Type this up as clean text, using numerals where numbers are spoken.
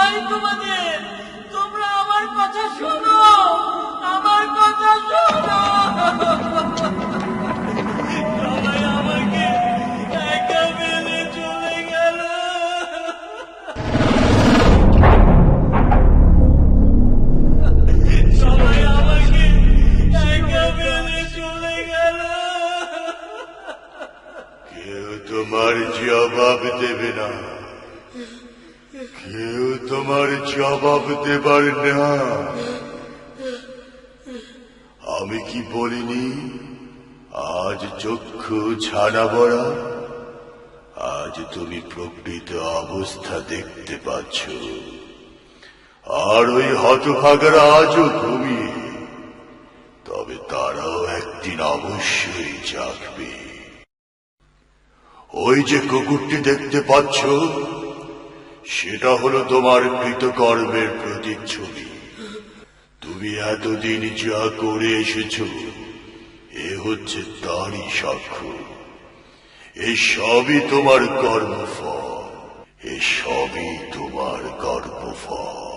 চাই তোমাদের, তোমরা আমার কথা শোনো, আমার কথা শোনো। সবাই আমাকে একা ফেলে চলে গেল। সবাই আমাকে একা ফেলে চলে গেল। কেউ তোমার জবাব দেবে না, কেউ তোমার জবাব দেবার না। আমি কি বলিনি আজ চক্ষু ছানা বড়া? আজ তুমি প্রকৃত অবস্থা দেখতে পাচ্ছ, আর ওই হতভাগারা আজও ঘুমিয়ে। তবে তারাও একদিন অবশ্যই জাগবে। ওই যে কুকুরটি দেখতে পাচ্ছ, সেটা হলো তোমার কৃতকর্মের প্রতিচ্ছবি। তুমি এতদিন যা করে এসেছ, এ হচ্ছে তারই সাক্ষ্য। এ সবই তোমার কর্মফল, এ সবই তোমার কর্মফল।